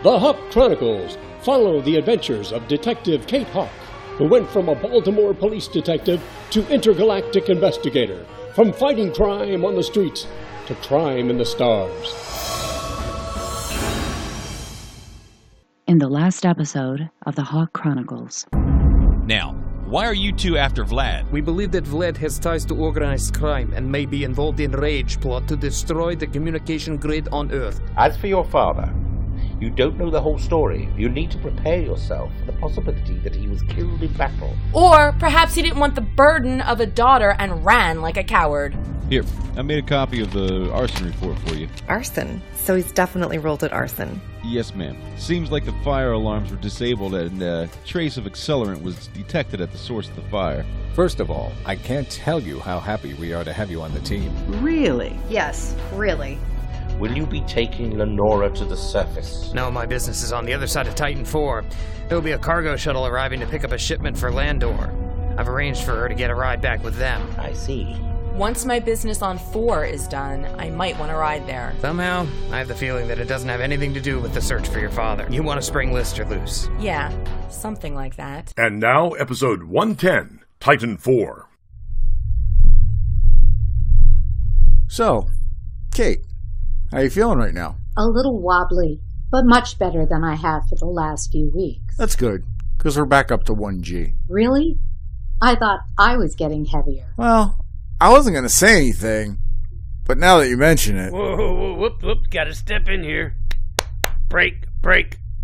The Hawk Chronicles follow the adventures of Detective Kate Hawk, who went from a Baltimore police detective to intergalactic investigator, from fighting crime on the streets to crime in the stars. In the last episode of the Hawk Chronicles. Now, why are you two after Vlad? We believe that Vlad has ties to organized crime and may be involved in Rage plot to destroy the communication grid on Earth. As for your father, you don't know the whole story. You need to prepare yourself for the possibility that he was killed in battle. Or perhaps he didn't want the burden of a daughter and ran like a coward. Here, I made a copy of the arson report for you. Arson? So he's definitely rolled at arson. Yes, ma'am. Seems like the fire alarms were disabled and a trace of accelerant was detected at the source of the fire. First of all, I can't tell you how happy we are to have you on the team. Really? Yes, really. Will you be taking Lenora to the surface? No, my business is on the other side of Titan 4. There'll be a cargo shuttle arriving to pick up a shipment for Landor. I've arranged for her to get a ride back with them. I see. Once my business on 4 is done, I might want to ride there. Somehow, I have the feeling that it doesn't have anything to do with the search for your father. You want to spring Lister loose. Yeah, something like that. And now, episode 110, Titan 4. So, Kate, how you feeling right now? A little wobbly, but much better than I have for the last few weeks. That's good, because we're back up to 1G. Really? I thought I was getting heavier. Well, I wasn't going to say anything, but now that you mention it... Whoa, whoop, gotta step in here. Break.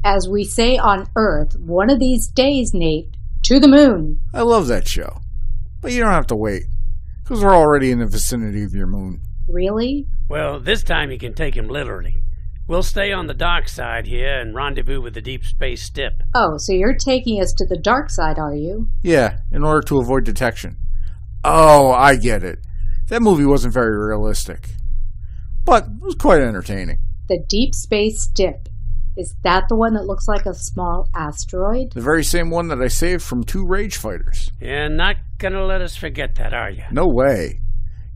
As we say on Earth, one of these days, Nate, to the moon. I love that show, but you don't have to wait, because we're already in the vicinity of your moon. Really? Well, this time you can take him literally. We'll stay on the dark side here and rendezvous with the deep space Stip. Oh, so you're taking us to the dark side, are you? Yeah, in order to avoid detection. Oh, I get it. That movie wasn't very realistic, but it was quite entertaining. The deep space Stip. Is that the one that looks like a small asteroid? The very same one that I saved from 2 rage fighters. You're not gonna let us forget that, are you? No way.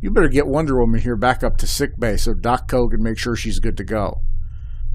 You better get Wonder Woman here back up to sickbay so Doc Coe can make sure she's good to go.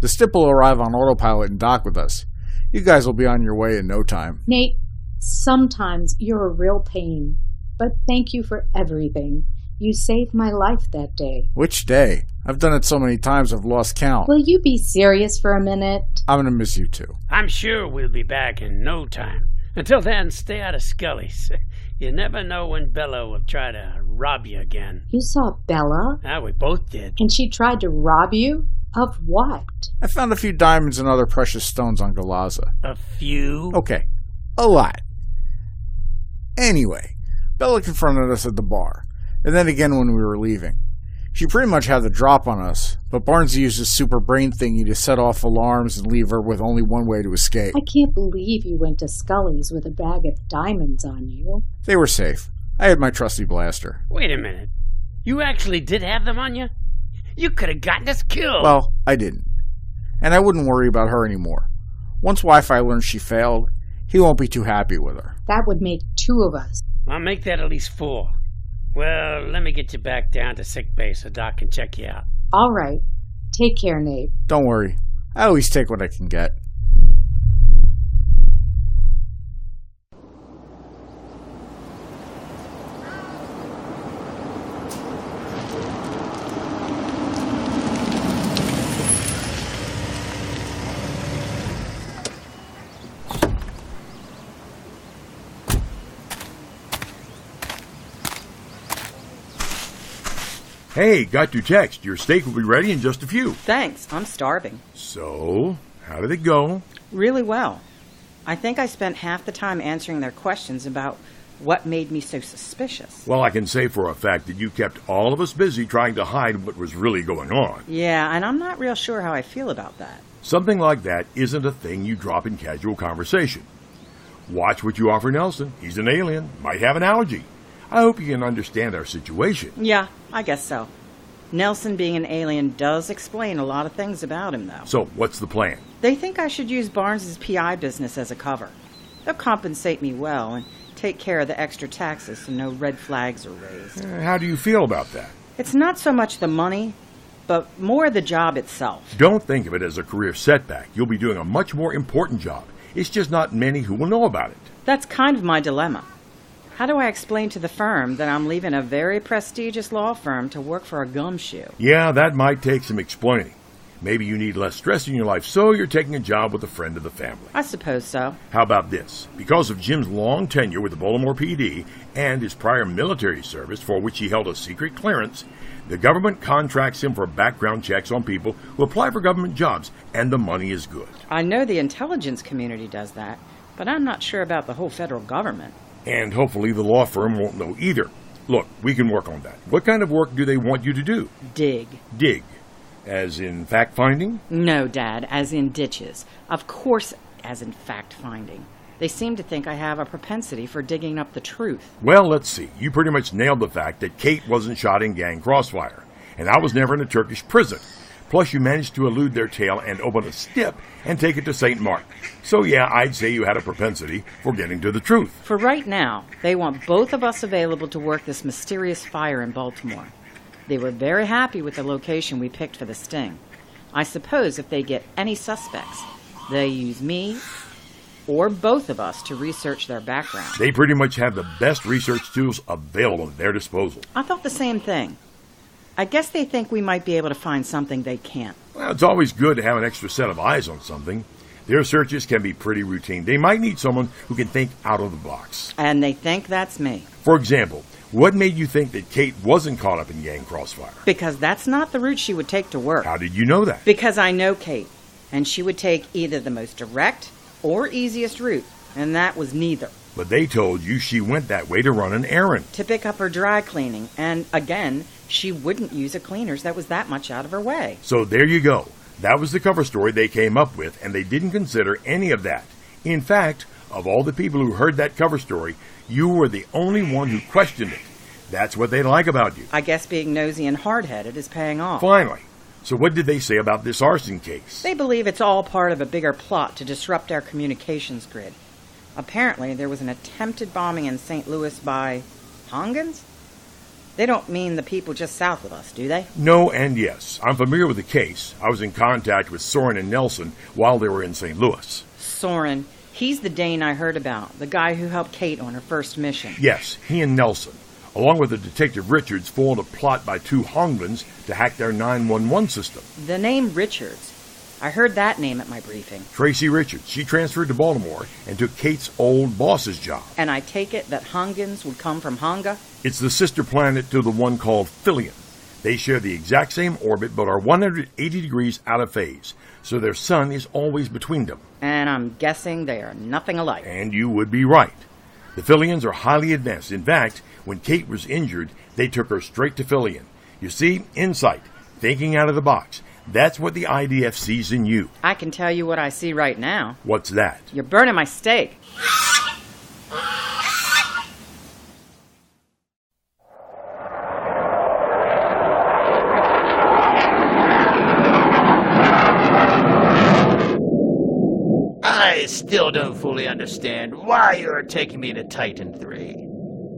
The Stip will arrive on autopilot and dock with us. You guys will be on your way in no time. Nate, sometimes you're a real pain, but thank you for everything. You saved my life that day. Which day? I've done it so many times I've lost count. Will you be serious for a minute? I'm going to miss you too. I'm sure we'll be back in no time. Until then, stay out of Scully's. You never know when Bella will try to rob you again. You saw Bella? We both did. And she tried to rob you? Of what? I found a few diamonds and other precious stones on Galaza. A few? Okay, a lot. Anyway, Bella confronted us at the bar, and then again when we were leaving. She pretty much had the drop on us, but Barnes used his super brain thingy to set off alarms and leave her with only one way to escape. I can't believe you went to Scully's with a bag of diamonds on you. They were safe. I had my trusty blaster. Wait a minute. You actually did have them on you? You could have gotten us killed. Well, I didn't. And I wouldn't worry about her anymore. Once Wi-Fi learns she failed, he won't be too happy with her. That would make 2 of us. I'll make that at least 4. Well, let me get you back down to sickbay so Doc can check you out. All right. Take care, Nate. Don't worry. I always take what I can get. Hey, got your text. Your steak will be ready in just a few. Thanks. I'm starving. So, how did it go? Really well. I think I spent half the time answering their questions about what made me so suspicious. Well, I can say for a fact that you kept all of us busy trying to hide what was really going on. Yeah, and I'm not real sure how I feel about that. Something like that isn't a thing you drop in casual conversation. Watch what you offer Nelson. He's an alien, might have an allergy. I hope you can understand our situation. Yeah, I guess so. Nelson being an alien does explain a lot of things about him, though. So, what's the plan? They think I should use Barnes's PI business as a cover. They'll compensate me well and take care of the extra taxes so no red flags are raised. How do you feel about that? It's not so much the money but more the job itself. Don't think of it as a career setback. You'll be doing a much more important job. It's just not many who will know about it. That's kind of my dilemma. How do I explain to the firm that I'm leaving a very prestigious law firm to work for a gumshoe? Yeah, that might take some explaining. Maybe you need less stress in your life, so you're taking a job with a friend of the family. I suppose so. How about this? Because of Jim's long tenure with the Baltimore PD and his prior military service, for which he held a secret clearance, the government contracts him for background checks on people who apply for government jobs, and the money is good. I know the intelligence community does that, but I'm not sure about the whole federal government. And hopefully the law firm won't know either. Look, we can work on that. What kind of work do they want you to do? Dig. Dig. As in fact-finding? No, Dad, as in ditches. Of course, as in fact-finding. They seem to think I have a propensity for digging up the truth. Well, let's see. You pretty much nailed the fact that Kate wasn't shot in gang crossfire, and I was never in a Turkish prison. Plus, you managed to elude their tail and open a stip and take it to St. Mark. So, yeah, I'd say you had a propensity for getting to the truth. For right now, they want both of us available to work this mysterious fire in Baltimore. They were very happy with the location we picked for the sting. I suppose if they get any suspects, they use me or both of us to research their background. They pretty much have the best research tools available at their disposal. I thought the same thing. I guess they think we might be able to find something they can't. Well, it's always good to have an extra set of eyes on something. Their searches can be pretty routine. They might need someone who can think out of the box. And they think that's me. For example, what made you think that Kate wasn't caught up in gang crossfire? Because that's not the route she would take to work. How did you know that? Because I know Kate, and she would take either the most direct or easiest route, and that was neither. But they told you she went that way to run an errand. To pick up her dry cleaning, and again, she wouldn't use a cleaner's that was that much out of her way. So there you go. That was the cover story they came up with, and they didn't consider any of that. In fact, of all the people who heard that cover story, you were the only one who questioned it. That's what they like about you. I guess being nosy and hard-headed is paying off. Finally. So what did they say about this arson case? They believe it's all part of a bigger plot to disrupt our communications grid. Apparently, there was an attempted bombing in St. Louis by Hongans? They don't mean the people just south of us, do they? No and yes. I'm familiar with the case. I was in contact with Soren and Nelson while they were in St. Louis. Soren, he's the Dane I heard about, the guy who helped Kate on her first mission. Yes, he and Nelson, along with the Detective Richards, formed a plot by two Hongmans to hack their 911 system. The name Richards. I heard that name at my briefing. Tracy Richards. She transferred to Baltimore and took Kate's old boss's job. And I take it that Hongans would come from Honga? It's the sister planet to the one called Philion. They share the exact same orbit but are 180 degrees out of phase, so their sun is always between them. And I'm guessing they are nothing alike. And you would be right. The Philions are highly advanced. In fact, when Kate was injured, they took her straight to Philion. You see, insight, thinking out of the box. That's what the IDF sees in you. I can tell you what I see right now. What's that? You're burning my steak. I still don't fully understand why you're taking me to Titan 3.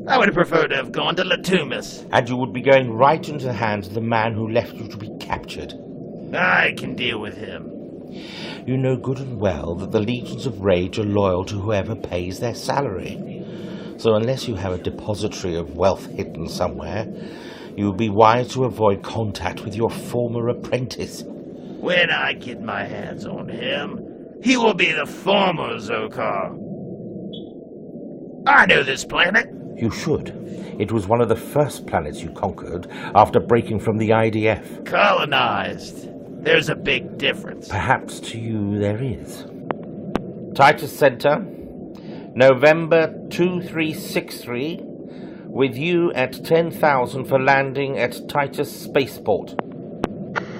I would have preferred to have gone to Latumus. And you would be going right into the hands of the man who left you to be captured. I can deal with him. You know good and well that the Legions of Rage are loyal to whoever pays their salary. So unless you have a depository of wealth hidden somewhere, you would be wise to avoid contact with your former apprentice. When I get my hands on him, he will be the former Zokar. I know this planet. You should. It was one of the first planets you conquered after breaking from the IDF. Colonized. There's a big difference. Perhaps to you there is. Titus Center, November 2363, with you at 10,000 for landing at Titus Spaceport.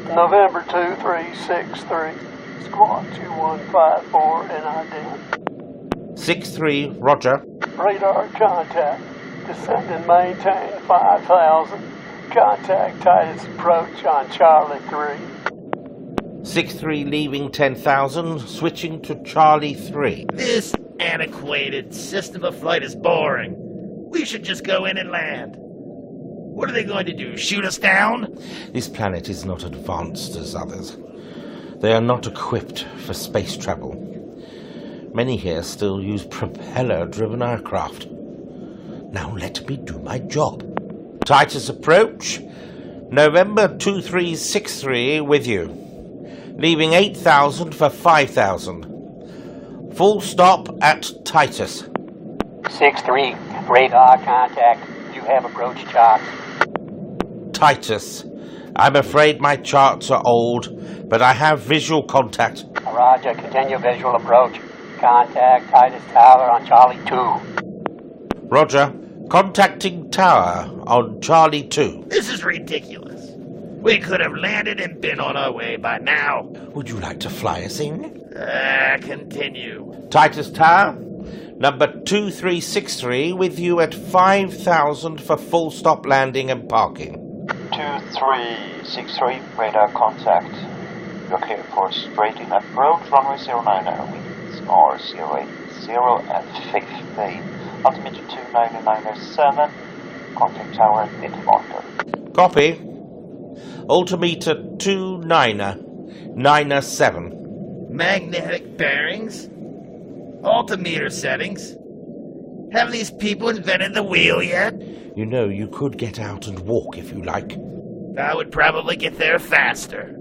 November 2363, Squad 2154 NID. 63, roger. Radar contact. Descend and maintain 5,000. Contact Titus approach on Charlie 3. 63 leaving 10,000, switching to Charlie 3. This antiquated system of flight is boring. We should just go in and land. What are they going to do, shoot us down? This planet is not advanced as others. They are not equipped for space travel. Many here still use propeller-driven aircraft. Now let me do my job. Titus approach. November 2363 with you. Leaving 8,000 for 5,000. Full stop at Titus. 6-3, radar contact. You have approach charts. Titus. I'm afraid my charts are old, but I have visual contact. Roger, continue visual approach. Contact Titus Tower on Charlie 2. Roger. Contacting tower on Charlie 2. This is ridiculous. We could have landed and been on our way by now. Would you like to fly us in? Continue. Titus Tower, number 2363, with you at 5,000 for full stop landing and parking. 2363, radar contact. You're clear for straight-in approach, runway 09, winds are 080 at 50. Altimeter 29907, contact tower at mid marker. Copy. Altimeter 29907. Magnetic bearings? Altimeter settings? Have these people invented the wheel yet? You know, you could get out and walk if you like. I would probably get there faster.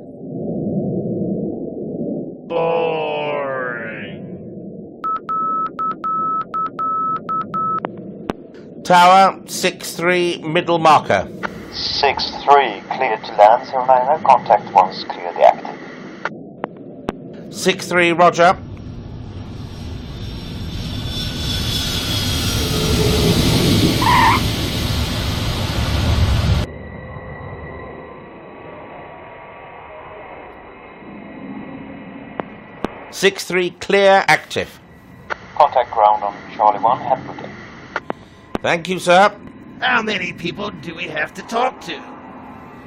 Tower 63, middle marker. 63, cleared to land, 09, contact once clearly active. 63, roger. Six-three, clear, active. Contact ground on Charlie 1, have a good day. Thank you, sir. How many people do we have to talk to?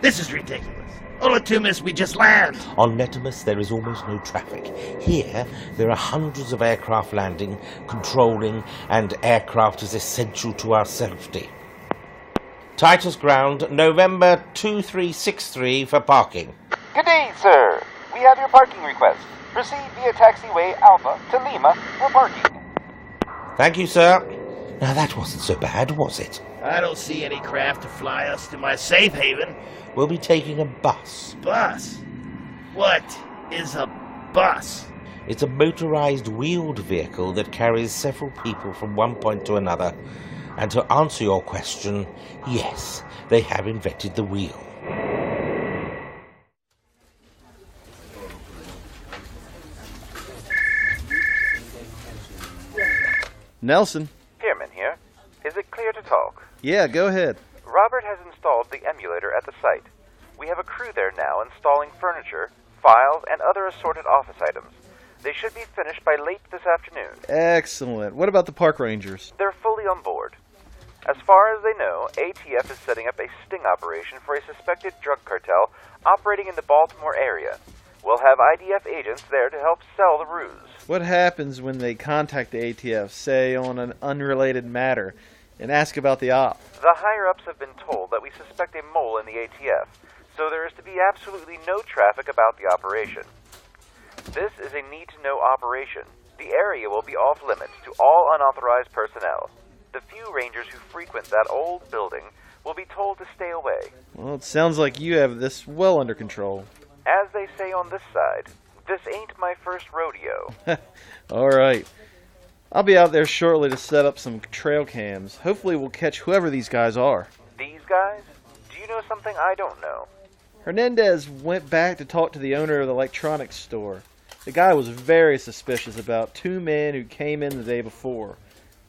This is ridiculous. Olatumus, we just land. On Netimus, there is almost no traffic. Here, there are hundreds of aircraft landing, controlling, and aircraft is essential to our safety. Titus ground, November 2363 for parking. Good day, sir. We have your parking request. Proceed via taxiway Alpha to Lima for parking. Thank you, sir. Now that wasn't so bad, was it? I don't see any craft to fly us to my safe haven. We'll be taking a bus. Bus? What is a bus? It's a motorized wheeled vehicle that carries several people from one point to another. And to answer your question, yes, they have invented the wheel. Nelson. Pierman here. Is it clear to talk? Yeah, go ahead. Robert has installed the emulator at the site. We have a crew there now installing furniture, files, and other assorted office items. They should be finished by late this afternoon. Excellent. What about the park rangers? They're fully on board. As far as they know, ATF is setting up a sting operation for a suspected drug cartel operating in the Baltimore area. We'll have IDF agents there to help sell the ruse. What happens when they contact the ATF, say on an unrelated matter, and ask about the op? The higher-ups have been told that we suspect a mole in the ATF, so there is to be absolutely no traffic about the operation. This is a need-to-know operation. The area will be off-limits to all unauthorized personnel. The few rangers who frequent that old building will be told to stay away. Well, it sounds like you have this well under control. As they say on this side, this ain't my first rodeo. All right. I'll be out there shortly to set up some trail cams. Hopefully we'll catch whoever these guys are. These guys? Do you know something I don't know? Hernandez went back to talk to the owner of the electronics store. The guy was very suspicious about two men who came in the day before.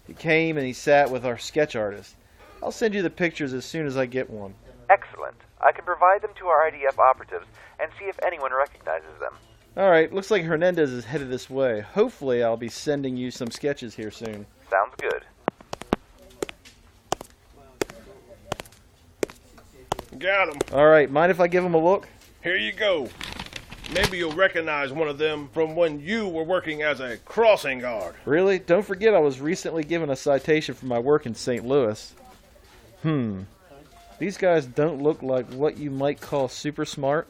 He came and he sat with our sketch artist. I'll send you the pictures as soon as I get one. Excellent. I can provide them to our IDF operatives and see if anyone recognizes them. Alright, looks like Hernandez is headed this way. Hopefully I'll be sending you some sketches here soon. Sounds good. Got him. Alright, mind if I give him a look? Here you go. Maybe you'll recognize one of them from when you were working as a crossing guard. Really? Don't forget I was recently given a citation for my work in St. Louis. These guys don't look like what you might call super smart.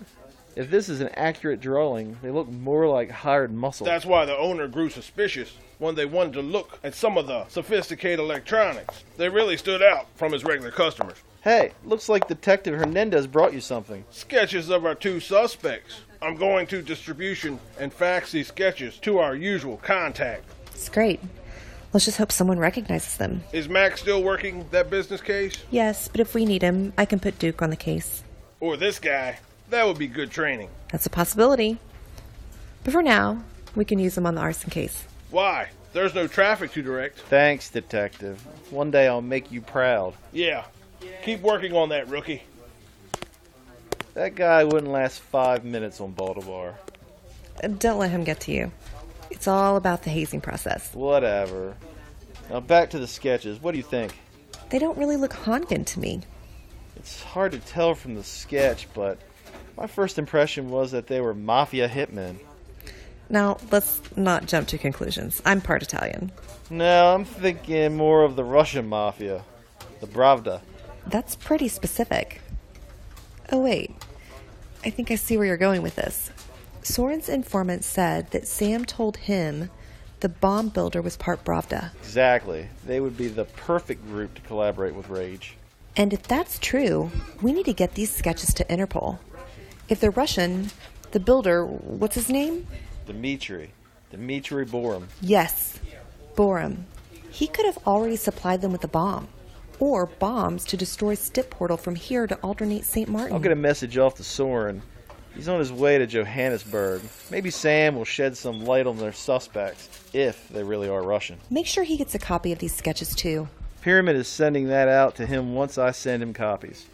If this is an accurate drawing, they look more like hired muscle. That's why the owner grew suspicious when they wanted to look at some of the sophisticated electronics. They really stood out from his regular customers. Hey, looks like Detective Hernandez brought you something. Sketches of our 2 suspects. I'm going to distribution and fax these sketches to our usual contact. It's great. Let's just hope someone recognizes them. Is Max still working that business case? Yes, but if we need him, I can put Duke on the case. Or this guy. That would be good training. That's a possibility. But for now, we can use him on the arson case. Why? There's no traffic to direct. Thanks, Detective. One day I'll make you proud. Yeah. Keep working on that, rookie. That guy wouldn't last 5 minutes on Baltimore. Don't let him get to you. It's all about the hazing process. Whatever. Now back to the sketches. What do you think? They don't really look Hongan to me. It's hard to tell from the sketch, but my first impression was that they were mafia hitmen. Now, let's not jump to conclusions. I'm part Italian. No, I'm thinking more of the Russian mafia. The Pravda. That's pretty specific. Oh, wait. I think I see where you're going with this. Soren's informant said that Sam told him the bomb builder was part Pravda. Exactly. They would be the perfect group to collaborate with Rage. And if that's true, we need to get these sketches to Interpol. If they're Russian, the builder, what's his name? Dmitry Borum. Yes, Borum. He could have already supplied them with a bomb. Or bombs to destroy Stip Portal from here to alternate St. Martin. I'll get a message off to Soren. He's on his way to Johannesburg. Maybe Sam will shed some light on their suspects, if they really are Russian. Make sure he gets a copy of these sketches, too. Pyramid is sending that out to him once I send him copies.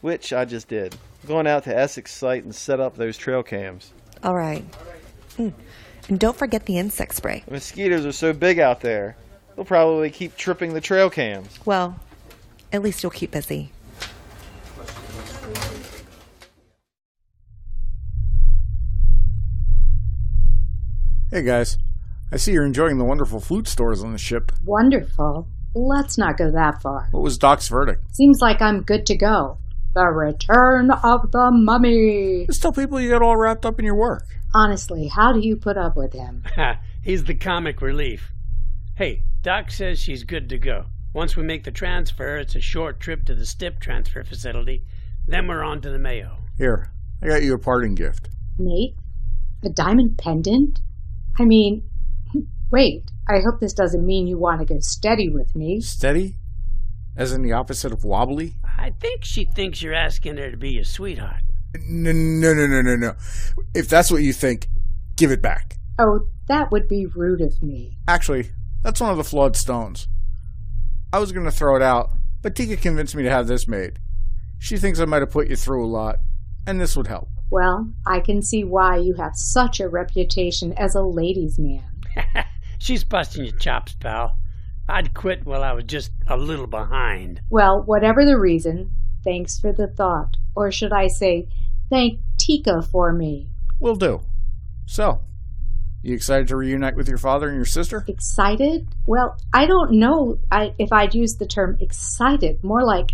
Which I just did. I'm going out to Essex site and set up those trail cams. All right. And don't forget the insect spray. The mosquitoes are so big out there, they'll probably keep tripping the trail cams. Well, at least you'll keep busy. Hey guys, I see you're enjoying the wonderful flute stores on the ship. Wonderful. Let's not go that far. What was Doc's verdict? Seems like I'm good to go. The return of the mummy. Just tell people you got all wrapped up in your work. Honestly, how do you put up with him? He's the comic relief. Hey, Doc says she's good to go. Once we make the transfer, it's a short trip to the STIP transfer facility. Then we're on to the Mayo. Here, I got you a parting gift. Nate? A diamond pendant? I mean, wait, I hope this doesn't mean you want to go steady with me. Steady? As in the opposite of wobbly? I think she thinks you're asking her to be your sweetheart. No. If that's what you think, give it back. Oh, that would be rude of me. Actually, that's one of the flawed stones. I was going to throw it out, but Tika convinced me to have this made. She thinks I might have put you through a lot, and this would help. Well, I can see why you have such a reputation as a ladies' man. She's busting your chops, pal. I'd quit while I was just a little behind. Well, whatever the reason, thanks for the thought. Or should I say, thank Tika for me. Will do. So, you excited to reunite with your father and your sister? Excited? Well, I don't know if I'd use the term excited. More like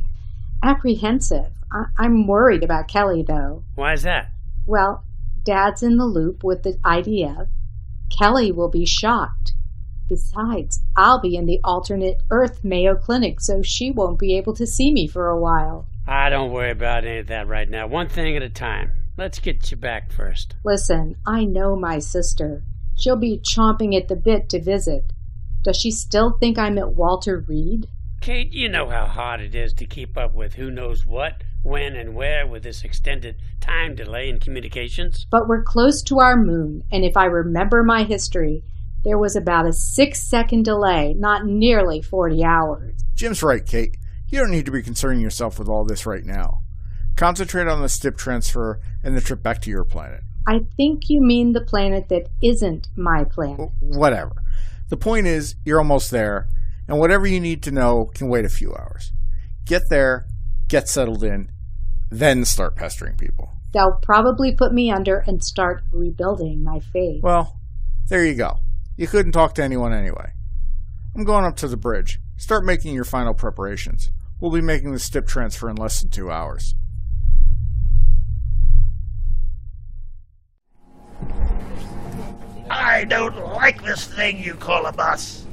apprehensive. I'm worried about Kelly, though. Why's that? Well, Dad's in the loop with the IDF. Kelly will be shocked. Besides, I'll be in the alternate Earth Mayo Clinic, so she won't be able to see me for a while. I don't worry about any of that right now. One thing at a time. Let's get you back first. Listen, I know my sister. She'll be chomping at the bit to visit. Does she still think I'm at Walter Reed? Kate, you know how hard it is to keep up with who knows what, when, and where with this extended time delay in communications. But we're close to our moon, and if I remember my history, there was about a 6-second delay, not nearly 40 hours. Jim's right, Kate. You don't need to be concerning yourself with all this right now. Concentrate on the STIP transfer and the trip back to your planet. I think you mean the planet that isn't my planet. Whatever. The point is, you're almost there, and whatever you need to know can wait a few hours. Get there, get settled in, then start pestering people. They'll probably put me under and start rebuilding my faith. Well, there you go. You couldn't talk to anyone anyway. I'm going up to the bridge. Start making your final preparations. We'll be making the STIP transfer in less than 2 hours. I don't like this thing you call a bus.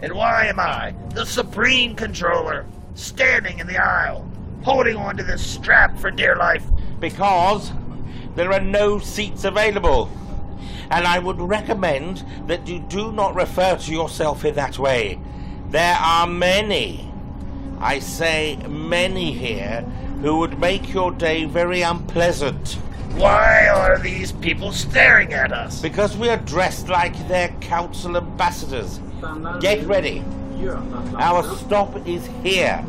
And why am I, the Supreme Controller, standing in the aisle, holding onto this strap for dear life? Because there are no seats available. And I would recommend that you do not refer to yourself in that way. There are many, I say many here, who would make your day very unpleasant. Why are these people staring at us? Because we are dressed like their council ambassadors. Get ready. Our stop is here.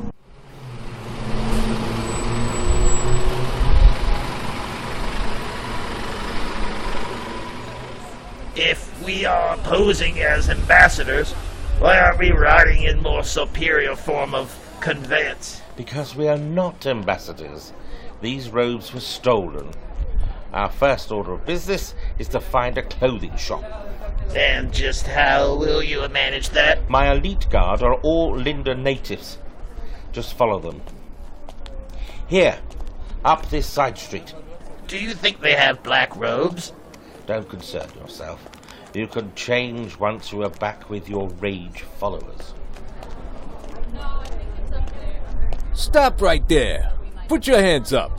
If we are posing as ambassadors, why aren't we riding in more superior form of conveyance? Because we are not ambassadors. These robes were stolen. Our first order of business is to find a clothing shop. And just how will you manage that? My elite guard are all Linda natives. Just follow them. Here, up this side street. Do you think they have black robes? Don't concern yourself. You can change once you are back with your rage followers. Stop right there. Put your hands up.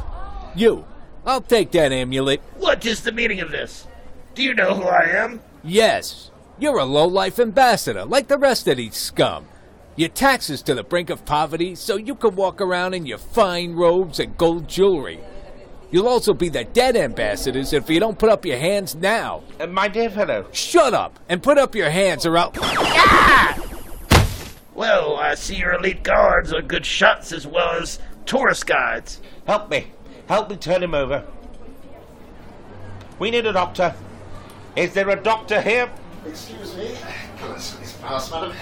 You. I'll take that amulet. What is the meaning of this? Do you know who I am? Yes. You're a low-life ambassador, like the rest of these scum. Your taxes to the brink of poverty, so you can walk around in your fine robes and gold jewelry. You'll also be the dead ambassadors if you don't put up your hands now. My dear fellow. Shut up and put up your hands or I'll... Ah! Well, I see your elite guards are good shots as well as tourist guides. Help me. Help me turn him over. We need a doctor. Is there a doctor here? Excuse me. Can I see this pass, madam?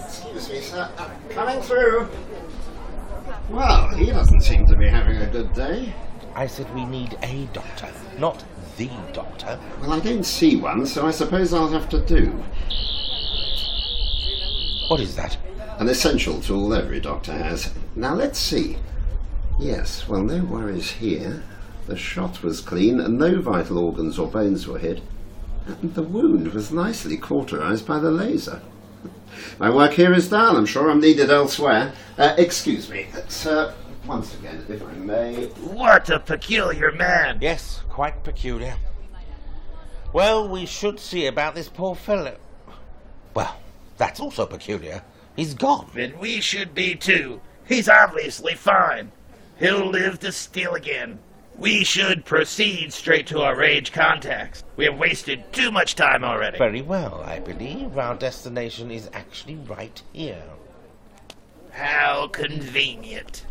Excuse me, sir. Coming through. Well, he doesn't seem to be having a good day. I said we need a doctor, not the doctor. Well, I don't see one, so I suppose I'll have to do. What is that? An essential tool every doctor has. Now, let's see. Yes, well, no worries here. The shot was clean and no vital organs or bones were hit. And the wound was nicely cauterized by the laser. My work here is done. I'm sure I'm needed elsewhere. Excuse me, sir. Once again, if I may. What a peculiar man. Yes, quite peculiar. Well, we should see about this poor fellow. Well, that's also peculiar. He's gone. Then we should be too. He's obviously fine. He'll live to steal again. We should proceed straight to our rage contacts. We have wasted too much time already. Very well, I believe our destination is actually right here. How convenient.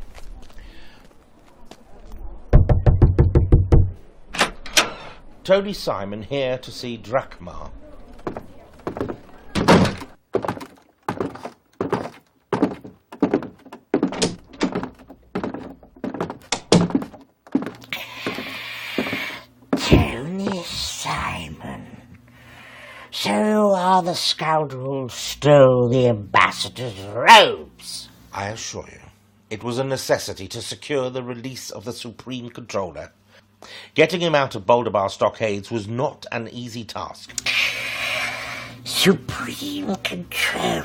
Tony Simon here to see Drachma. Tony Simon. So you are the scoundrel who stole the ambassador's robes? I assure you, it was a necessity to secure the release of the Supreme Controller. Getting him out of Boulder Bar stockades was not an easy task. Supreme Controller.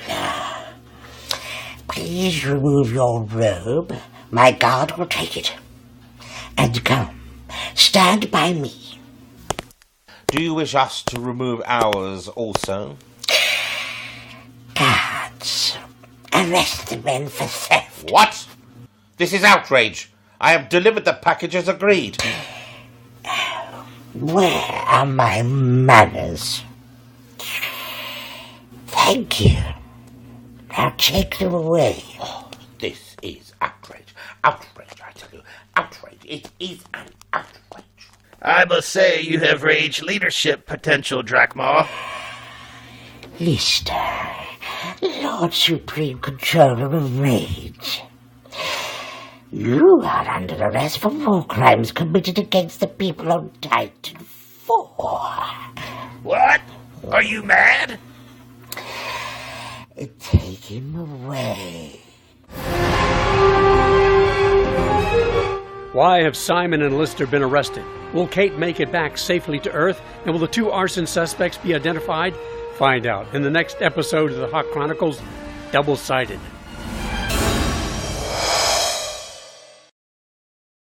Please remove your robe. My guard will take it. And come, stand by me. Do you wish us to remove ours also? Guards, arrest the men for theft. What? This is outrage. I have delivered the package as agreed. Where are my manners? Thank you. Now take them away. Oh, this is outrage. Outrage, I tell you. Outrage. It is an outrage. I must say you have rage leadership potential, Drachma. Lister, Lord Supreme Controller of Rage. You are under arrest for war crimes committed against the people on Titan 4. What? Are you mad? Take him away. Why have Simon and Lister been arrested? Will Kate make it back safely to Earth? And will the 2 arson suspects be identified? Find out in the next episode of the Hawk Chronicles, Double-Sided.